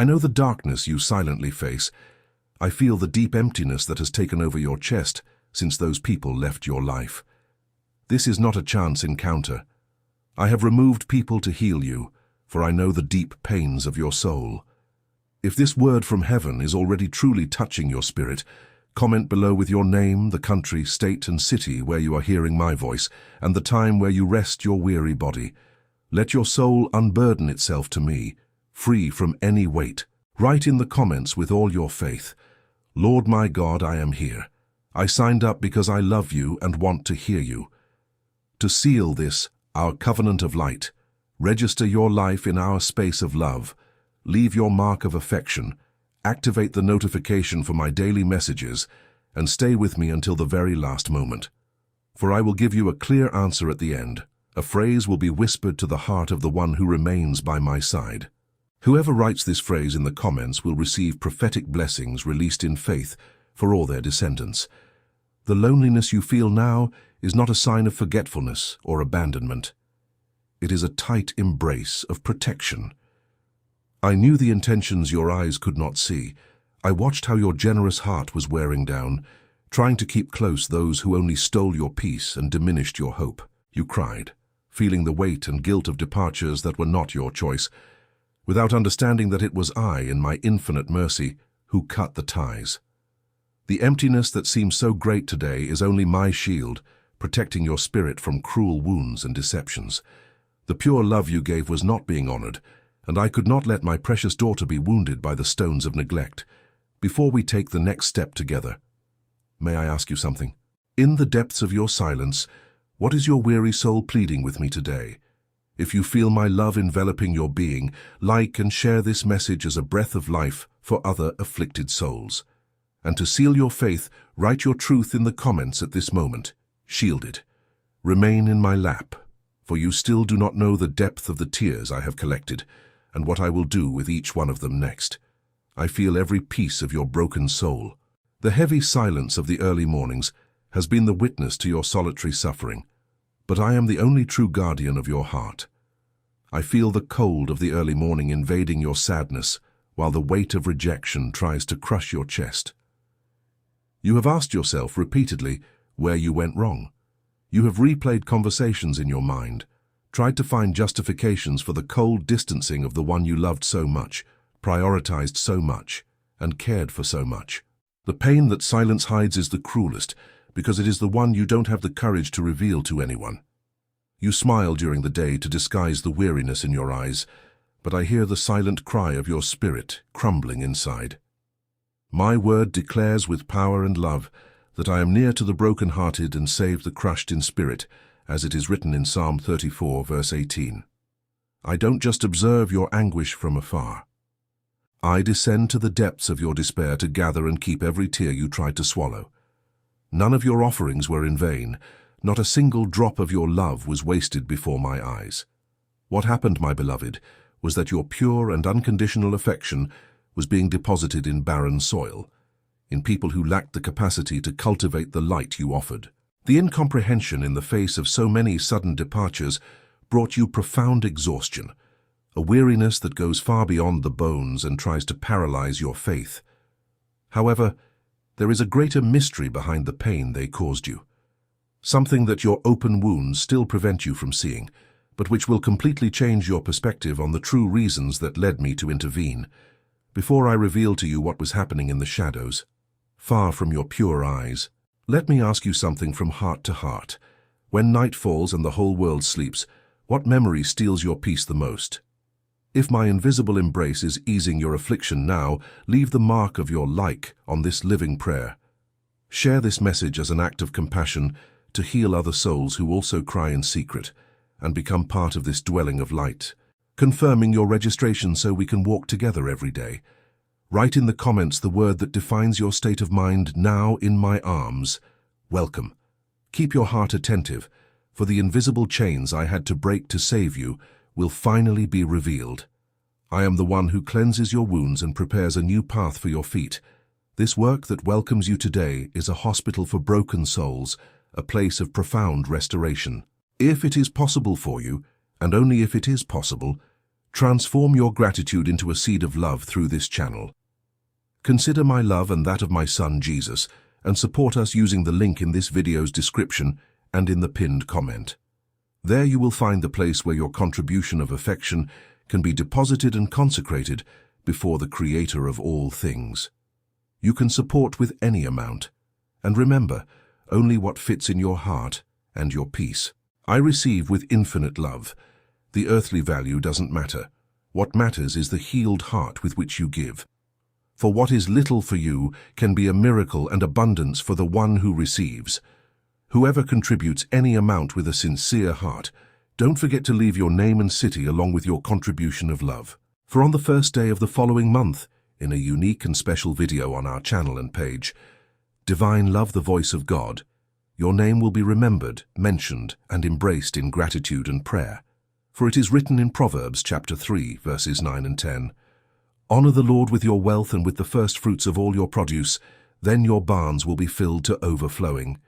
I know the darkness you silently face. I feel the deep emptiness that has taken over your chest since those people left your life. This is not a chance encounter. I have removed people to heal you, for I know the deep pains of your soul. If this word from heaven is already truly touching your spirit, comment below with your name, the country, state, and city where you are hearing my voice, and the time where you rest your weary body. Let your soul unburden itself to me, free from any weight. Write in the comments with all your faith, Lord my God, I am here. I signed up because I love you and want to hear you. To seal this, our covenant of light, register your life in our space of love, leave your mark of affection, activate the notification for my daily messages, and stay with me until the very last moment. For I will give you a clear answer at the end. A phrase will be whispered to the heart of the one who remains by my side. Whoever writes this phrase in the comments will receive prophetic blessings released in faith for all their descendants. The loneliness you feel now is not a sign of forgetfulness or abandonment. It is a tight embrace of protection. I knew the intentions your eyes could not see. I watched how your generous heart was wearing down, trying to keep close those who only stole your peace and diminished your hope. You cried, feeling the weight and guilt of departures that were not your choice, without understanding that it was I, in my infinite mercy, who cut the ties. The emptiness that seems so great today is only my shield, protecting your spirit from cruel wounds and deceptions. The pure love you gave was not being honored, and I could not let my precious daughter be wounded by the stones of neglect. Before we take the next step together, may I ask you something? In the depths of your silence, what is your weary soul pleading with me today? If you feel my love enveloping your being, like and share this message as a breath of life for other afflicted souls. And to seal your faith, write your truth in the comments at this moment. Shielded. Remain in my lap, for you still do not know the depth of the tears I have collected, and what I will do with each one of them next. I feel every piece of your broken soul. The heavy silence of the early mornings has been the witness to your solitary suffering, but I am the only true guardian of your heart. I feel the cold of the early morning invading your sadness, while the weight of rejection tries to crush your chest. You have asked yourself repeatedly where you went wrong. You have replayed conversations in your mind, tried to find justifications for the cold distancing of the one you loved so much, prioritized so much, and cared for so much. The pain that silence hides is the cruelest, because it is the one you don't have the courage to reveal to anyone. You smile during the day to disguise the weariness in your eyes, but I hear the silent cry of your spirit crumbling inside. My word declares with power and love that I am near to the broken-hearted and save the crushed in spirit, as it is written in Psalm 34, verse 18. I don't just observe your anguish from afar. I descend to the depths of your despair to gather and keep every tear you tried to swallow. None of your offerings were in vain. Not a single drop of your love was wasted before my eyes. What happened, my beloved, was that your pure and unconditional affection was being deposited in barren soil, in people who lacked the capacity to cultivate the light you offered. The incomprehension in the face of so many sudden departures brought you profound exhaustion, a weariness that goes far beyond the bones and tries to paralyze your faith. However, there is a greater mystery behind the pain they caused you, something that your open wounds still prevent you from seeing, but which will completely change your perspective on the true reasons that led me to intervene. Before I reveal to you what was happening in the shadows, far from your pure eyes, let me ask you something from heart to heart. When night falls and the whole world sleeps, what memory steals your peace the most? If my invisible embrace is easing your affliction now, leave the mark of your like on this living prayer. Share this message as an act of compassion to heal other souls who also cry in secret, and become part of this dwelling of light. Confirming your registration so we can walk together every day. Write in the comments the word that defines your state of mind now in my arms. Welcome. Keep your heart attentive, for the invisible chains I had to break to save you will finally be revealed. I am the one who cleanses your wounds and prepares a new path for your feet. This work that welcomes you today is a hospital for broken souls, a place of profound restoration. If it is possible for you, and only if it is possible, Transform your gratitude into a seed of love through this channel. Consider my love and that of my son Jesus, and support us using the link in this video's description and in the pinned comment. There you will find the place where your contribution of affection can be deposited and consecrated before the Creator of all things. You can support with any amount, and remember, only what fits in your heart and your peace. I receive with infinite love. The earthly value doesn't matter. What matters is the healed heart with which you give. For what is little for you can be a miracle and abundance for the one who receives. Whoever contributes any amount with a sincere heart, don't forget to leave your name and city along with your contribution of love. For on the first day of the following month, in a unique and special video on our channel and page, Divine Love, the Voice of God, your name will be remembered, mentioned, and embraced in gratitude and prayer. For it is written in Proverbs chapter 3, verses 9 and 10, "Honor the Lord with your wealth and with the first fruits of all your produce, then your barns will be filled to overflowing.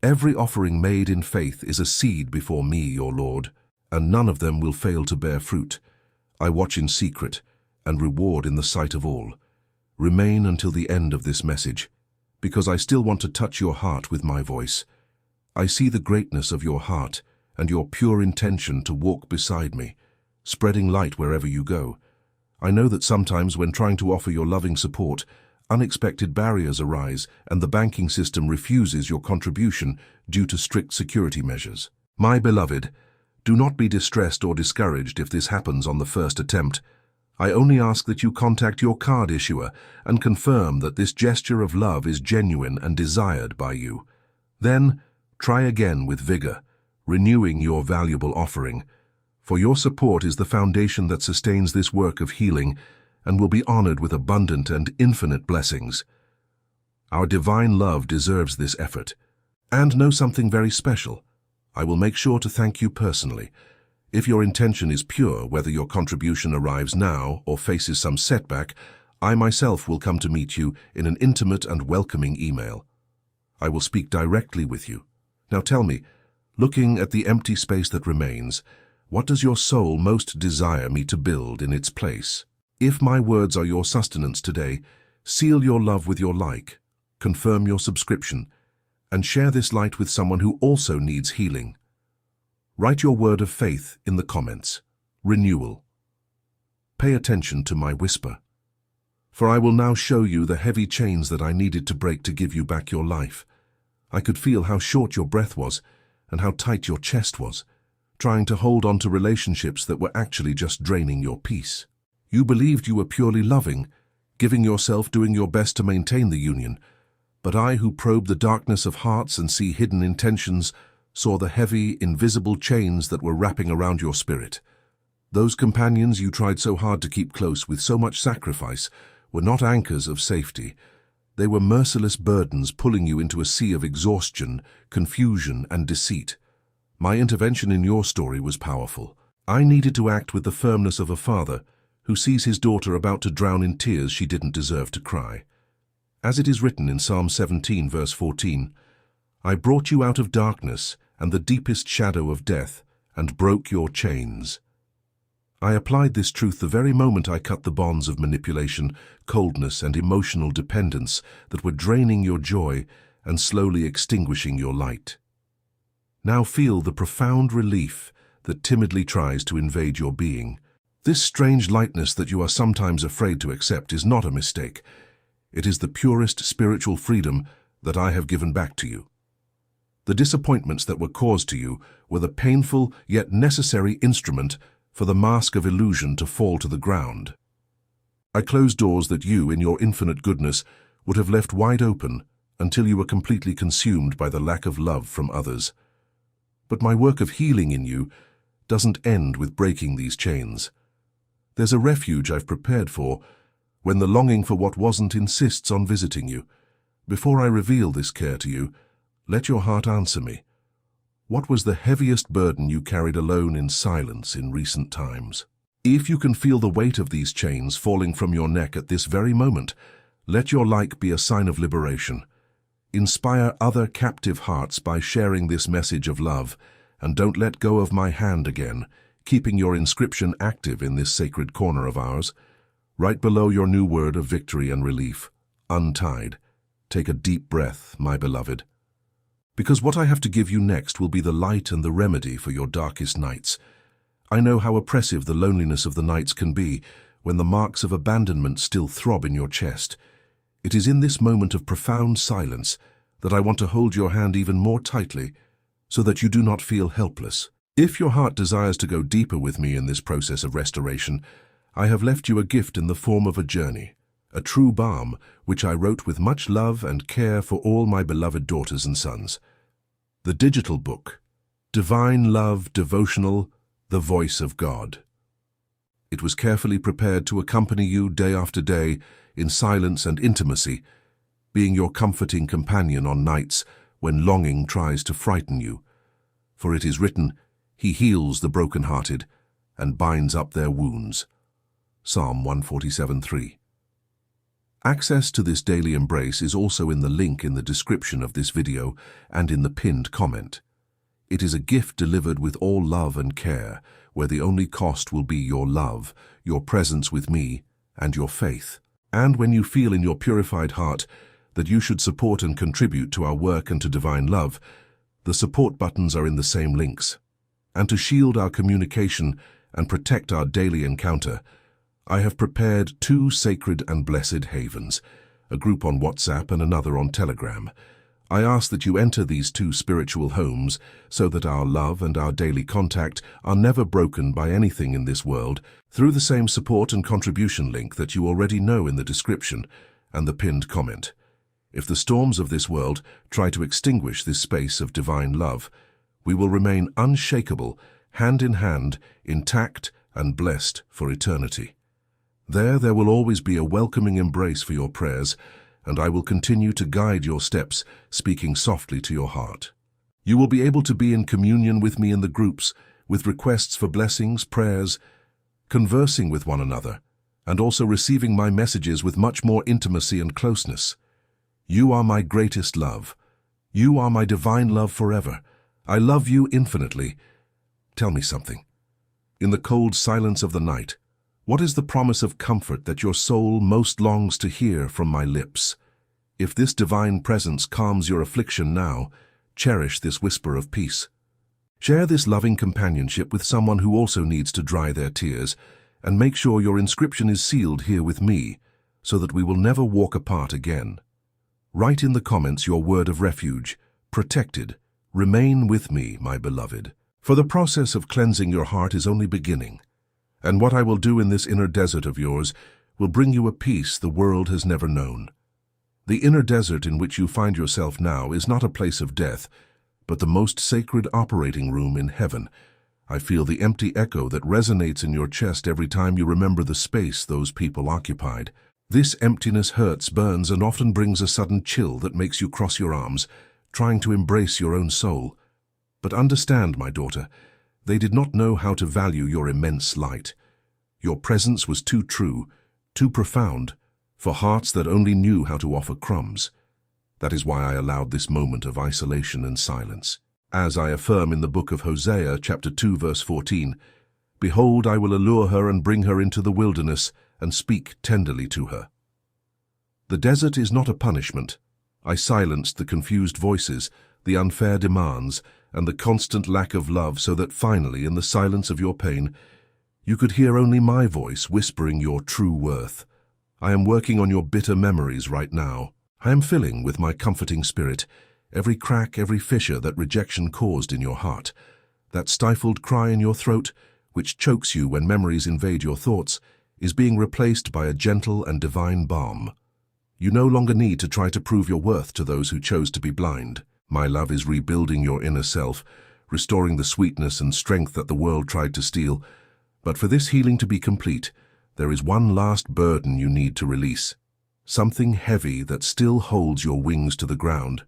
Every offering made in faith is a seed before me, your Lord, and none of them will fail to bear fruit. I watch in secret and reward in the sight of all. Remain until the end of this message, because I still want to touch your heart with my voice. I see the greatness of your heart and your pure intention to walk beside me, spreading light wherever you go. I know that sometimes when trying to offer your loving support, unexpected barriers arise and the banking system refuses your contribution due to strict security measures. My beloved, do not be distressed or discouraged if this happens on the first attempt. I only ask that you contact your card issuer and confirm that this gesture of love is genuine and desired by you. Then, try again with vigor, renewing your valuable offering, for your support is the foundation that sustains this work of healing and will be honored with abundant and infinite blessings. Our divine love deserves this effort. And know something very special. I will make sure to thank you personally. If your intention is pure, whether your contribution arrives now or faces some setback, I myself will come to meet you in an intimate and welcoming email. I will speak directly with you. Now tell me, looking at the empty space that remains, what does your soul most desire me to build in its place? If my words are your sustenance today, seal your love with your like, confirm your subscription, and share this light with someone who also needs healing. Write your word of faith in the comments. Renewal. Pay attention to my whisper, for I will now show you the heavy chains that I needed to break to give you back your life. I could feel how short your breath was and how tight your chest was, trying to hold on to relationships that were actually just draining your peace. You believed you were purely loving, giving yourself, doing your best to maintain the union. But I, who probe the darkness of hearts and see hidden intentions, saw the heavy, invisible chains that were wrapping around your spirit. Those companions you tried so hard to keep close with so much sacrifice were not anchors of safety. They were merciless burdens pulling you into a sea of exhaustion, confusion, and deceit. My intervention in your story was powerful. I needed to act with the firmness of a father who sees his daughter about to drown in tears she didn't deserve to cry. As it is written in Psalm 17, verse 14, I brought you out of darkness and the deepest shadow of death, and broke your chains. I applied this truth the very moment I cut the bonds of manipulation, coldness, and emotional dependence that were draining your joy and slowly extinguishing your light. Now feel the profound relief that timidly tries to invade your being. This strange lightness that you are sometimes afraid to accept is not a mistake. It is the purest spiritual freedom that I have given back to you. The disappointments that were caused to you were the painful yet necessary instrument for the mask of illusion to fall to the ground. I closed doors that you, in your infinite goodness, would have left wide open until you were completely consumed by the lack of love from others. But my work of healing in you doesn't end with breaking these chains. There's a refuge I've prepared for when the longing for what wasn't insists on visiting you. Before I reveal this care to you, let your heart answer me. What was the heaviest burden you carried alone in silence in recent times? If you can feel the weight of these chains falling from your neck at this very moment, let your like be a sign of liberation. Inspire other captive hearts by sharing this message of love, and don't let go of my hand again. keeping your inscription active in this sacred corner of ours. Right below your new word of victory and relief, untied. Take a deep breath, my beloved. Because what I have to give you next will be the light and the remedy for your darkest nights. I know how oppressive the loneliness of the nights can be when the marks of abandonment still throb in your chest. It is in this moment of profound silence that I want to hold your hand even more tightly so that you do not feel helpless. If your heart desires to go deeper with me in this process of restoration, I have left you a gift in the form of a journey, a true balm which I wrote with much love and care for all my beloved daughters and sons. The digital book, Divine Love Devotional, The Voice of God. It was carefully prepared to accompany you day after day in silence and intimacy, being your comforting companion on nights when longing tries to frighten you. For it is written, He heals the brokenhearted and binds up their wounds. Psalm 147:3. Access to this daily embrace is also in the link in the description of this video and in the pinned comment. It is a gift delivered with all love and care, where the only cost will be your love, your presence with me, and your faith. And when you feel in your purified heart that you should support and contribute to our work and to divine love, the support buttons are in the same links. And to shield our communication and protect our daily encounter, I have prepared 2 sacred and blessed havens, a group on WhatsApp and another on Telegram. I ask that you enter these 2 spiritual homes so that our love and our daily contact are never broken by anything in this world through the same support and contribution link that you already know in the description and the pinned comment. If the storms of this world try to extinguish this space of divine love, we will remain unshakable, hand in hand, intact and blessed for eternity. There will always be a welcoming embrace for your prayers, and I will continue to guide your steps, speaking softly to your heart. You will be able to be in communion with me in the groups, with requests for blessings, prayers, conversing with one another, and also receiving my messages with much more intimacy and closeness. You are my greatest love. You are my divine love forever. I love you infinitely. Tell me something. In the cold silence of the night, what is the promise of comfort that your soul most longs to hear from my lips? If this divine presence calms your affliction now, cherish this whisper of peace. Share this loving companionship with someone who also needs to dry their tears, and make sure your inscription is sealed here with me, so that we will never walk apart again. Write in the comments your word of refuge, protected. Remain with me, my beloved. For the process of cleansing your heart is only beginning. And what I will do in this inner desert of yours will bring you a peace the world has never known. The inner desert in which you find yourself now is not a place of death, but the most sacred operating room in heaven. I feel the empty echo that resonates in your chest every time you remember the space those people occupied. This emptiness hurts, burns, and often brings a sudden chill that makes you cross your arms, trying to embrace your own soul. But understand, my daughter, they did not know how to value your immense light. Your presence was too true, too profound, for hearts that only knew how to offer crumbs. That is why I allowed this moment of isolation and silence. As I affirm in the book of Hosea, chapter 2, verse 14, Behold, I will allure her and bring her into the wilderness and speak tenderly to her. The desert is not a punishment. I silenced the confused voices, the unfair demands, and the constant lack of love so that finally, in the silence of your pain, you could hear only my voice whispering your true worth. I am working on your bitter memories right now. I am filling with my comforting spirit every crack, every fissure that rejection caused in your heart. That stifled cry in your throat, which chokes you when memories invade your thoughts, is being replaced by a gentle and divine balm. You no longer need to try to prove your worth to those who chose to be blind. My love is rebuilding your inner self, restoring the sweetness and strength that the world tried to steal. But for this healing to be complete, there is one last burden you need to release. Something heavy that still holds your wings to the ground.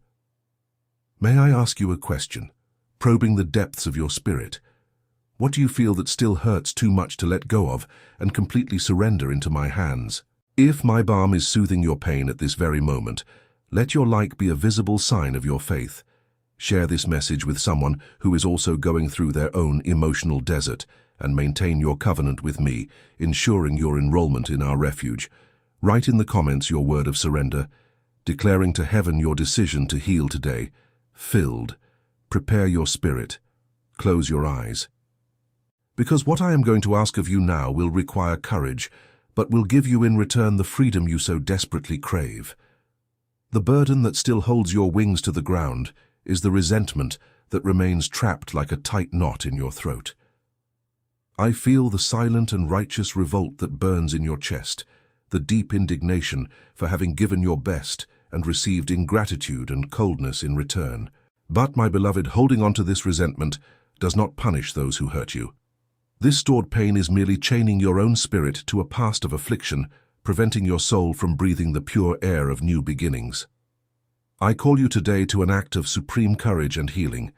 May I ask you a question, probing the depths of your spirit? What do you feel that still hurts too much to let go of and completely surrender into my hands? If my balm is soothing your pain at this very moment, let your light be a visible sign of your faith. Share this message with someone who is also going through their own emotional desert and maintain your covenant with me, ensuring your enrollment in our refuge. Write in the comments your word of surrender, declaring to heaven your decision to heal today. Filled. Prepare your spirit. Close your eyes. Because what I am going to ask of you now will require courage, but will give you in return the freedom you so desperately crave. The burden that still holds your wings to the ground is the resentment that remains trapped like a tight knot in your throat. I feel the silent and righteous revolt that burns in your chest, the deep indignation for having given your best and received ingratitude and coldness in return. But, my beloved, holding on to this resentment does not punish those who hurt you. This stored pain is merely chaining your own spirit to a past of affliction, preventing your soul from breathing the pure air of new beginnings. I call you today to an act of supreme courage and healing,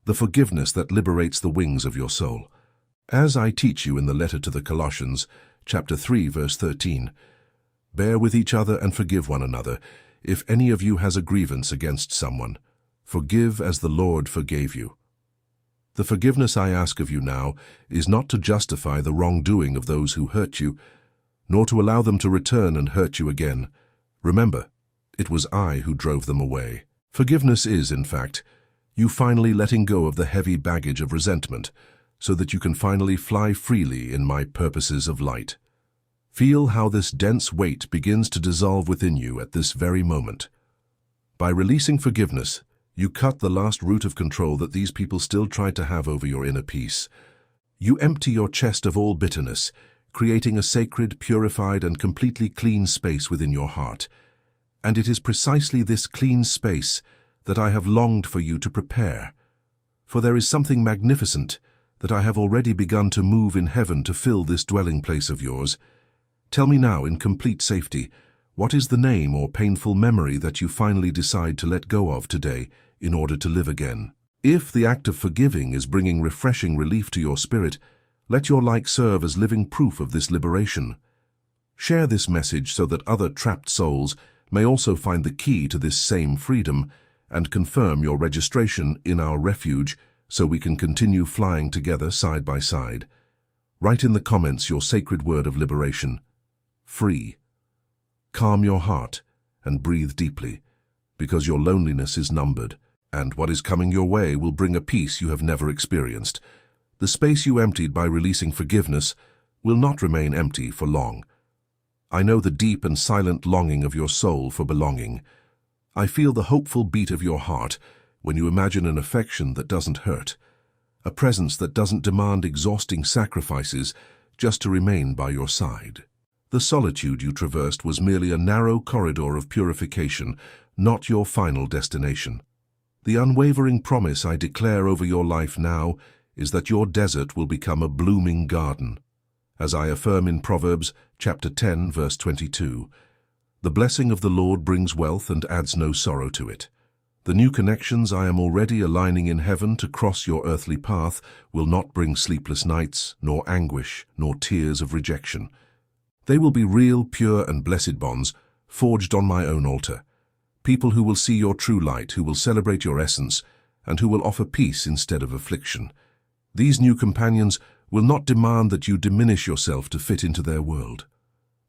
the forgiveness that liberates the wings of your soul. As I teach you in the letter to the Colossians, chapter 3, verse 13, bear with each other and forgive one another. If any of you has a grievance against someone, forgive as the Lord forgave you. The forgiveness I ask of you now is not to justify the wrongdoing of those who hurt you, nor to allow them to return and hurt you again. Remember, it was I who drove them away. Forgiveness is, in fact, you finally letting go of the heavy baggage of resentment, so that you can finally fly freely in my purposes of light. Feel how this dense weight begins to dissolve within you at this very moment. By releasing forgiveness, you cut the last root of control that these people still tried to have over your inner peace. You empty your chest of all bitterness, creating a sacred, purified, and completely clean space within your heart. And it is precisely this clean space that I have longed for you to prepare. For there is something magnificent that I have already begun to move in heaven to fill this dwelling place of yours. Tell me now, in complete safety, what is the name or painful memory that you finally decide to let go of today in order to live again? If the act of forgiving is bringing refreshing relief to your spirit, let your like serve as living proof of this liberation. Share this message so that other trapped souls may also find the key to this same freedom, and confirm your registration in our refuge so we can continue flying together side by side. Write in the comments your sacred word of liberation. Free. Calm your heart and breathe deeply, because your loneliness is numbered, and what is coming your way will bring a peace you have never experienced. The space you emptied by releasing forgiveness will not remain empty for long. I know the deep and silent longing of your soul for belonging. I feel the hopeful beat of your heart when you imagine an affection that doesn't hurt, a presence that doesn't demand exhausting sacrifices just to remain by your side. The solitude you traversed was merely a narrow corridor of purification, not your final destination. The unwavering promise I declare over your life now is that your desert will become a blooming garden. As I affirm in Proverbs chapter 10, verse 22, the blessing of the Lord brings wealth and adds no sorrow to it. The new connections I am already aligning in heaven to cross your earthly path will not bring sleepless nights, nor anguish, nor tears of rejection. They will be real, pure, and blessed bonds, forged on my own altar. People who will see your true light, who will celebrate your essence, and who will offer peace instead of affliction. These new companions will not demand that you diminish yourself to fit into their world.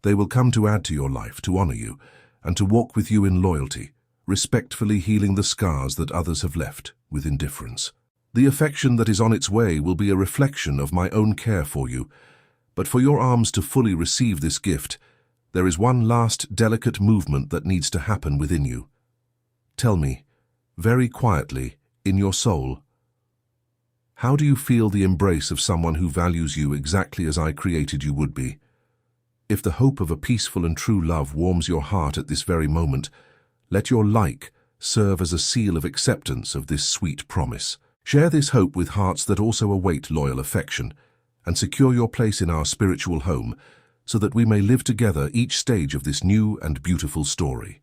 They will come to add to your life, to honor you, and to walk with you in loyalty, respectfully healing the scars that others have left with indifference. The affection that is on its way will be a reflection of my own care for you, but for your arms to fully receive this gift, there is one last delicate movement that needs to happen within you. Tell me, very quietly, in your soul, how do you feel the embrace of someone who values you exactly as I created you would be? If the hope of a peaceful and true love warms your heart at this very moment, let your like serve as a seal of acceptance of this sweet promise. Share this hope with hearts that also await loyal affection, and secure your place in our spiritual home so that we may live together each stage of this new and beautiful story.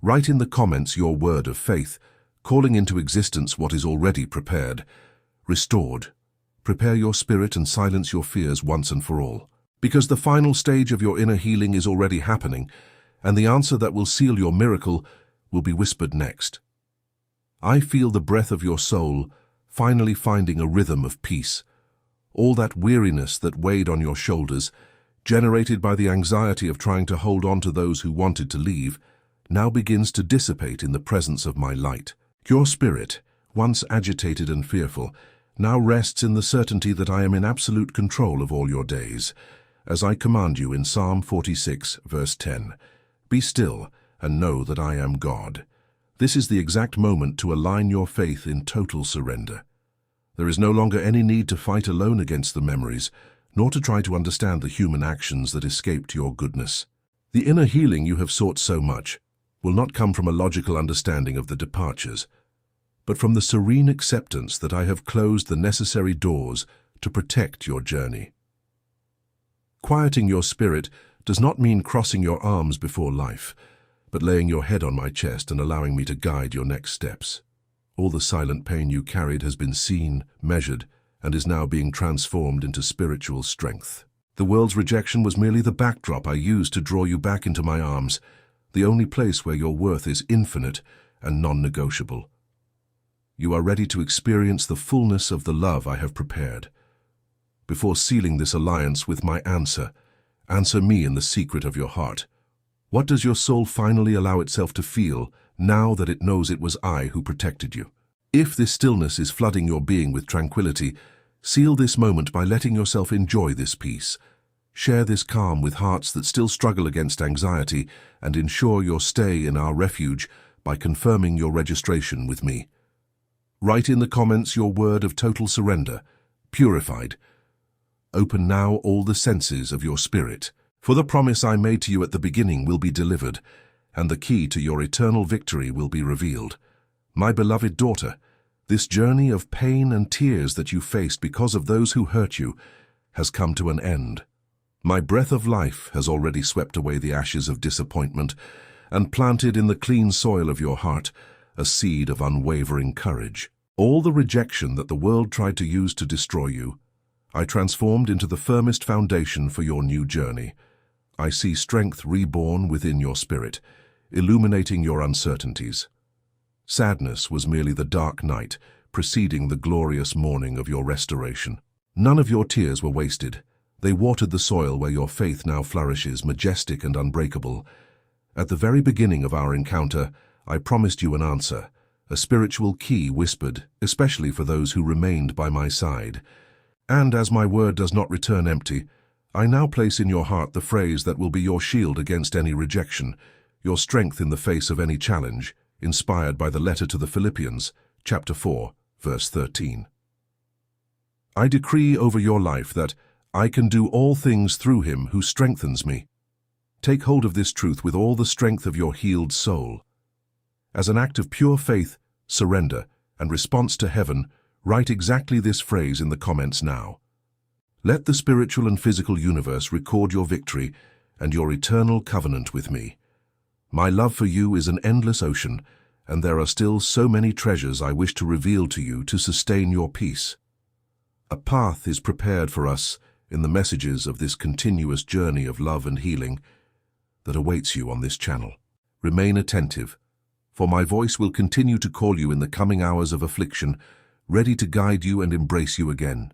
Write in the comments your word of faith, calling into existence what is already prepared. Restored. Prepare your spirit and silence your fears once and for all. Because the final stage of your inner healing is already happening, and the answer that will seal your miracle will be whispered next. I feel the breath of your soul finally finding a rhythm of peace, All that weariness that weighed on your shoulders, generated by the anxiety of trying to hold on to those who wanted to leave, now begins to dissipate in the presence of my light. Your spirit, once agitated and fearful, now rests in the certainty that I am in absolute control of all your days, as I command you in Psalm 46, verse 10. Be still and know that I am God. This is the exact moment to align your faith in total surrender. There is no longer any need to fight alone against the memories, nor to try to understand the human actions that escaped your goodness. The inner healing you have sought so much will not come from a logical understanding of the departures, but from the serene acceptance that I have closed the necessary doors to protect your journey. Quieting your spirit does not mean crossing your arms before life, but laying your head on my chest and allowing me to guide your next steps. All the silent pain you carried has been seen, measured, and is now being transformed into spiritual strength. The world's rejection was merely the backdrop I used to draw you back into my arms, the only place where your worth is infinite and non-negotiable. You are ready to experience the fullness of the love I have prepared. Before sealing this alliance with my answer me in the secret of your heart. What does your soul finally allow itself to feel now that it knows it was I who protected you? If this stillness is flooding your being with tranquility, seal this moment by letting yourself enjoy this peace. Share this calm with hearts that still struggle against anxiety, and ensure your stay in our refuge by confirming your registration with me. Write in the comments your word of total surrender, purified. Open now all the senses of your spirit, for the promise I made to you at the beginning will be delivered, and the key to your eternal victory will be revealed. My beloved daughter, this journey of pain and tears that you faced because of those who hurt you has come to an end. My breath of life has already swept away the ashes of disappointment and planted in the clean soil of your heart a seed of unwavering courage. All the rejection that the world tried to use to destroy you, I transformed into the firmest foundation for your new journey. I see strength reborn within your spirit, illuminating your uncertainties. Sadness was merely the dark night preceding the glorious morning of your restoration. None of your tears were wasted. They watered the soil where your faith now flourishes, majestic and unbreakable. At the very beginning of our encounter, I promised you an answer, a spiritual key whispered, especially for those who remained by my side. And as my word does not return empty, I now place in your heart the phrase that will be your shield against any rejection, your strength in the face of any challenge, inspired by the letter to the Philippians, chapter 4, verse 13. I decree over your life that I can do all things through him who strengthens me. Take hold of this truth with all the strength of your healed soul. As an act of pure faith, surrender, and response to heaven, write exactly this phrase in the comments now. Let the spiritual and physical universe record your victory and your eternal covenant with me. My love for you is an endless ocean, and there are still so many treasures I wish to reveal to you to sustain your peace. A path is prepared for us in the messages of this continuous journey of love and healing that awaits you on this channel. Remain attentive, for my voice will continue to call you in the coming hours of affliction, ready to guide you and embrace you again.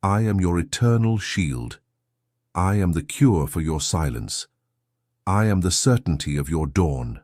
I am your eternal shield. I am the cure for your silence. I am the certainty of your dawn.